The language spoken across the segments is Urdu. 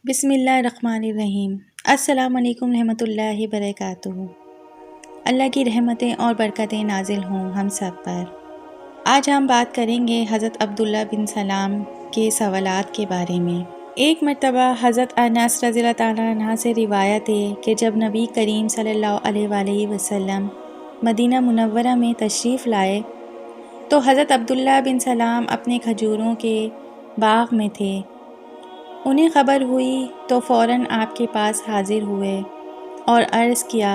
بسم اللہ الرحمن الرحیم۔ السلام علیکم رحمۃ اللہ وبرکاتہ۔ اللہ کی رحمتیں اور برکتیں نازل ہوں ہم سب پر۔ آج ہم بات کریں گے حضرت عبداللہ بن سلام کے سوالات کے بارے میں۔ ایک مرتبہ حضرت انس رضی اللہ تعالیٰ عنہ سے روایت ہے کہ جب نبی کریم صلی اللہ علیہ وآلہ وسلم مدینہ منورہ میں تشریف لائے تو حضرت عبداللہ بن سلام اپنے کھجوروں کے باغ میں تھے۔ انہیں خبر ہوئی تو فوراً آپ کے پاس حاضر ہوئے اور عرض کیا،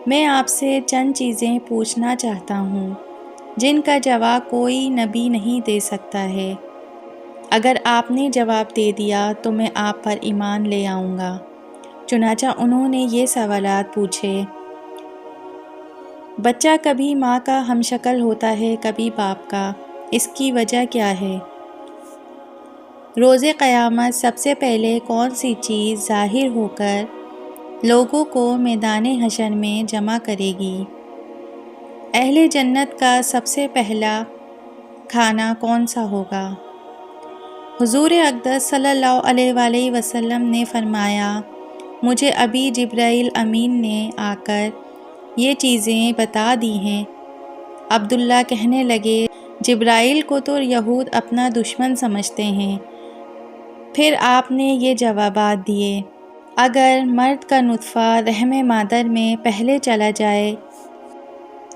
میں آپ سے چند چیزیں پوچھنا چاہتا ہوں جن کا جواب کوئی نبی نہیں دے سکتا ہے۔ اگر آپ نے جواب دے دیا تو میں آپ پر ایمان لے آؤں گا۔ چنانچہ انہوں نے یہ سوالات پوچھے۔ بچہ کبھی ماں کا ہم شکل ہوتا ہے کبھی باپ کا، اس کی وجہ کیا ہے؟ روز قیامت سب سے پہلے کون سی چیز ظاہر ہو کر لوگوں کو میدان حشر میں جمع کرے گی؟ اہل جنت کا سب سے پہلا کھانا کون سا ہوگا؟ حضور اقدس صلی اللہ علیہ وآلہ وسلم نے فرمایا، مجھے ابھی جبرائیل امین نے آ کر یہ چیزیں بتا دی ہیں۔ عبداللہ کہنے لگے، جبرائیل کو تو یہود اپنا دشمن سمجھتے ہیں۔ پھر آپ نے یہ جوابات دیے، اگر مرد کا نطفہ رحم مادر میں پہلے چلا جائے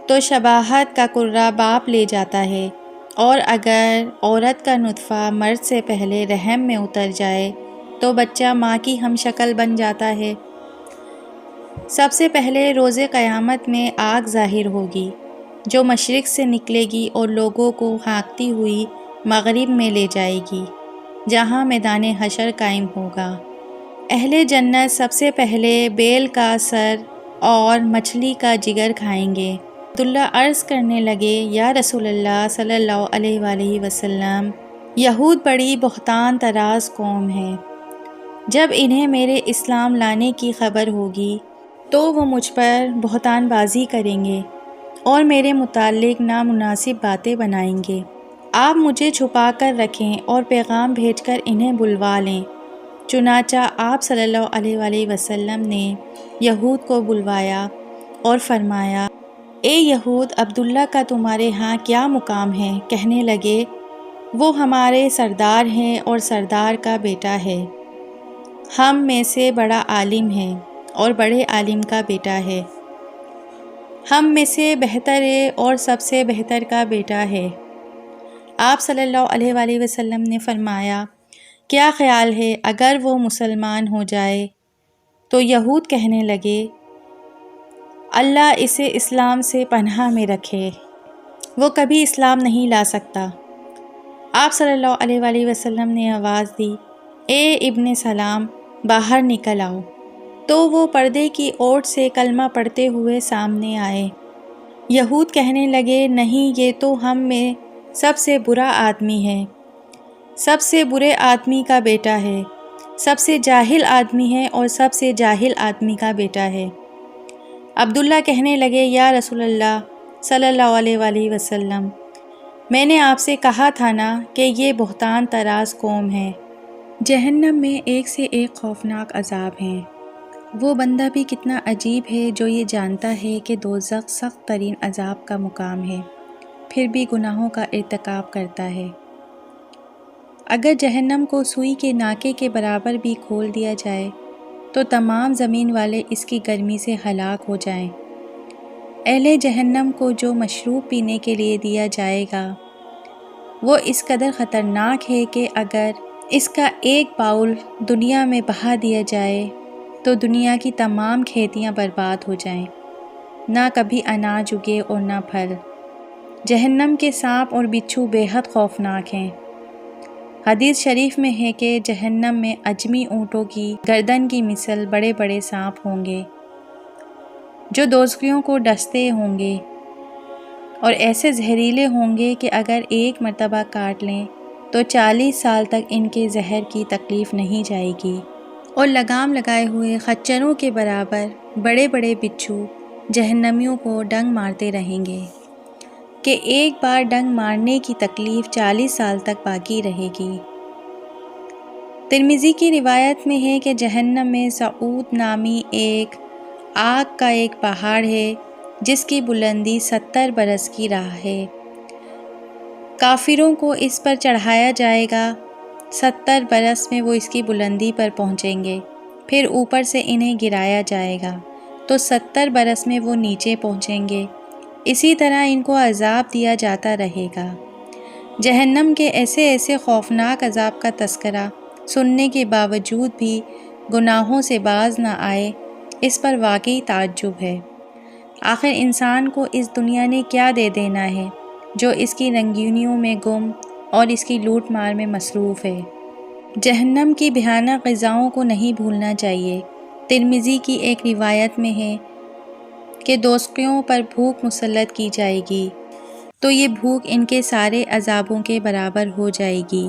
تو شباہت کا کرہ باپ لے جاتا ہے، اور اگر عورت کا نطفہ مرد سے پہلے رحم میں اتر جائے تو بچہ ماں کی ہم شکل بن جاتا ہے۔ سب سے پہلے روز قیامت میں آگ ظاہر ہوگی جو مشرق سے نکلے گی اور لوگوں کو ہانکتی ہوئی مغرب میں لے جائے گی جہاں میدان حشر قائم ہوگا۔ اہل جنت سب سے پہلے بیل کا سر اور مچھلی کا جگر کھائیں گے۔ عبداللہ عرض کرنے لگے، یا رسول اللہ صلی اللہ علیہ وآلہ وسلم، یہود بڑی بہتان طراز قوم ہے۔ جب انہیں میرے اسلام لانے کی خبر ہوگی تو وہ مجھ پر بہتان بازی کریں گے اور میرے متعلق نامناسب باتیں بنائیں گے۔ آپ مجھے چھپا کر رکھیں اور پیغام بھیج کر انہیں بلوا لیں۔ چنانچہ آپ صلی اللہ علیہ وآلہ وسلم نے یہود کو بلوایا اور فرمایا، اے یہود، عبداللہ کا تمہارے ہاں کیا مقام ہے؟ کہنے لگے، وہ ہمارے سردار ہیں اور سردار کا بیٹا ہے۔ ہم میں سے بڑا عالم ہے اور بڑے عالم کا بیٹا ہے۔ ہم میں سے بہتر ہے اور سب سے بہتر کا بیٹا ہے۔ آپ صلی اللہ علیہ وآلہ وسلم نے فرمایا، کیا خیال ہے اگر وہ مسلمان ہو جائے؟ تو یہود کہنے لگے، اللہ اسے اسلام سے پناہ میں رکھے، وہ کبھی اسلام نہیں لا سکتا۔ آپ صلی اللہ علیہ وآلہ وسلم نے آواز دی، اے ابن سلام، باہر نکل آؤ۔ تو وہ پردے کی اوٹ سے کلمہ پڑھتے ہوئے سامنے آئے۔ یہود کہنے لگے، نہیں، یہ تو ہم میں سب سے برا آدمی ہے، سب سے برے آدمی کا بیٹا ہے، سب سے جاہل آدمی ہے اور سب سے جاہل آدمی کا بیٹا ہے۔ عبداللہ کہنے لگے، یا رسول اللہ صلی اللہ علیہ وآلہ وسلم، میں نے آپ سے کہا تھا نا کہ یہ بہتان طراز قوم ہے۔ جہنم میں ایک سے ایک خوفناک عذاب ہیں۔ وہ بندہ بھی کتنا عجیب ہے جو یہ جانتا ہے کہ دوزخ سخت ترین عذاب کا مقام ہے، پھر بھی گناہوں کا ارتکاب کرتا ہے۔ اگر جہنم کو سوئی کے ناکے کے برابر بھی کھول دیا جائے تو تمام زمین والے اس کی گرمی سے ہلاک ہو جائیں۔ اہل جہنم کو جو مشروب پینے کے لیے دیا جائے گا وہ اس قدر خطرناک ہے کہ اگر اس کا ایک باؤل دنیا میں بہا دیا جائے تو دنیا کی تمام کھیتیاں برباد ہو جائیں، نہ کبھی اناج اگے اور نہ پھل۔ جہنم کے سانپ اور بچھو بے حد خوفناک ہیں۔ حدیث شریف میں ہے کہ جہنم میں اجمی اونٹوں کی گردن کی مثل بڑے بڑے سانپ ہوں گے جو دوزخیوں کو ڈستے ہوں گے اور ایسے زہریلے ہوں گے کہ اگر ایک مرتبہ کاٹ لیں تو 40 سال تک ان کے زہر کی تکلیف نہیں جائے گی، اور لگام لگائے ہوئے خچروں کے برابر بڑے بڑے بچھو جہنمیوں کو ڈنگ مارتے رہیں گے کہ ایک بار ڈنگ مارنے کی تکلیف 40 سال تک باقی رہے گی۔ ترمذی کی روایت میں ہے کہ جہنم میں سعود نامی ایک آگ کا ایک پہاڑ ہے جس کی بلندی 70 برس کی راہ ہے۔ کافروں کو اس پر چڑھایا جائے گا، 70 برس میں وہ اس کی بلندی پر پہنچیں گے، پھر اوپر سے انہیں گرایا جائے گا تو 70 برس میں وہ نیچے پہنچیں گے، اسی طرح ان کو عذاب دیا جاتا رہے گا۔ جہنم کے ایسے ایسے خوفناک عذاب کا تذکرہ سننے کے باوجود بھی گناہوں سے باز نہ آئے، اس پر واقعی تعجب ہے۔ آخر انسان کو اس دنیا نے کیا دے دینا ہے جو اس کی رنگینیوں میں گم اور اس کی لوٹ مار میں مصروف ہے۔ جہنم کی بھیانک غذاؤں کو نہیں بھولنا چاہیے۔ ترمذی کی ایک روایت میں ہے کہ دوزخیوں پر بھوک مسلط کی جائے گی تو یہ بھوک ان کے سارے عذابوں کے برابر ہو جائے گی۔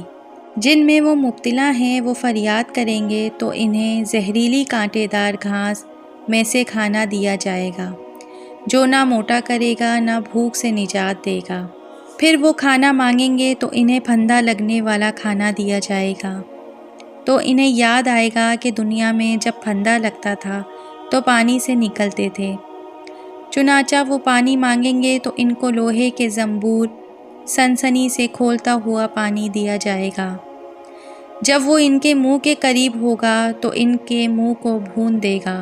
جن میں وہ مبتلا ہیں وہ فریاد کریں گے تو انہیں زہریلی کانٹے دار گھاس میں سے کھانا دیا جائے گا جو نہ موٹا کرے گا نہ بھوک سے نجات دے گا۔ پھر وہ کھانا مانگیں گے تو انہیں پھندا لگنے والا کھانا دیا جائے گا تو انہیں یاد آئے گا کہ دنیا میں جب پھندا لگتا تھا تو پانی سے نکلتے تھے، چنانچہ وہ پانی مانگیں گے تو ان کو لوہے کے زنبور سنسنی سے کھولتا ہوا پانی دیا جائے گا۔ جب وہ ان کے منہ کے قریب ہوگا تو ان کے منہ کو بھون دے گا،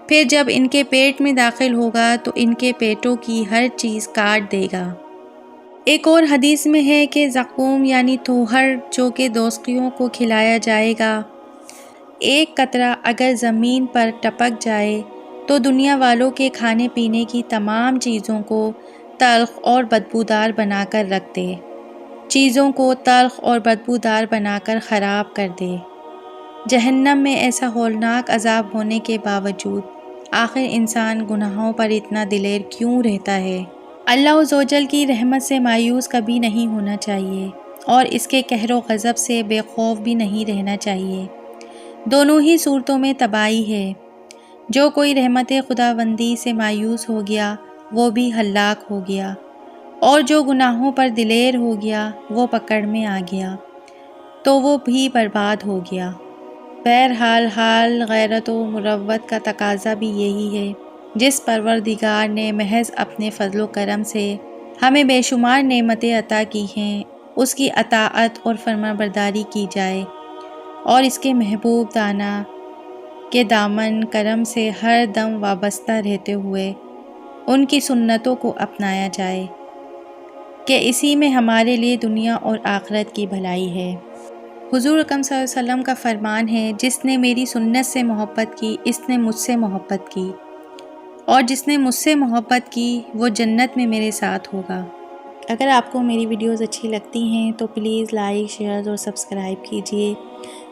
پھر جب ان کے پیٹ میں داخل ہوگا تو ان کے پیٹوں کی ہر چیز کاٹ دے گا۔ ایک اور حدیث میں ہے کہ زقوم یعنی تھوہر جو کہ دوزخیوں کو کھلایا جائے گا، ایک قطرہ اگر زمین پر ٹپک جائے تو دنیا والوں کے کھانے پینے کی تمام چیزوں کو تلخ اور بدبودار بنا کر رکھ دے، چیزوں کو تلخ اور بدبودار بنا کر خراب کر دے۔ جہنم میں ایسا ہولناک عذاب ہونے کے باوجود آخر انسان گناہوں پر اتنا دلیر کیوں رہتا ہے؟ اللہ عزوجل کی رحمت سے مایوس کبھی نہیں ہونا چاہیے اور اس کے قہر و غضب سے بے خوف بھی نہیں رہنا چاہیے۔ دونوں ہی صورتوں میں تباہی ہے۔ جو کوئی رحمت خداوندی سے مایوس ہو گیا وہ بھی ہلاک ہو گیا، اور جو گناہوں پر دلیر ہو گیا وہ پکڑ میں آ گیا تو وہ بھی برباد ہو گیا۔ بہرحال حال غیرت و مروت کا تقاضا بھی یہی ہے۔ جس پروردگار نے محض اپنے فضل و کرم سے ہمیں بے شمار نعمتیں عطا کی ہیں، اس کی اطاعت اور فرمانبرداری کی جائے اور اس کے محبوب دانا کے دامن کرم سے ہر دم وابستہ رہتے ہوئے ان کی سنتوں کو اپنایا جائے کہ اسی میں ہمارے لیے دنیا اور آخرت کی بھلائی ہے۔ حضور اکرم صلی اللہ علیہ وسلم کا فرمان ہے، جس نے میری سنت سے محبت کی اس نے مجھ سے محبت کی، اور جس نے مجھ سے محبت کی وہ جنت میں میرے ساتھ ہوگا۔ اگر آپ کو میری ویڈیوز اچھی لگتی ہیں تو پلیز لائک، شیئر اور سبسکرائب کیجیے۔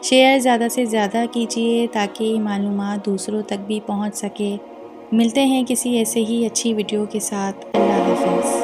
شیئر زیادہ سے زیادہ کیجیے تاکہ معلومات دوسروں تک بھی پہنچ سکے۔ ملتے ہیں کسی ایسے ہی اچھی ویڈیو کے ساتھ۔ اللہ حافظ۔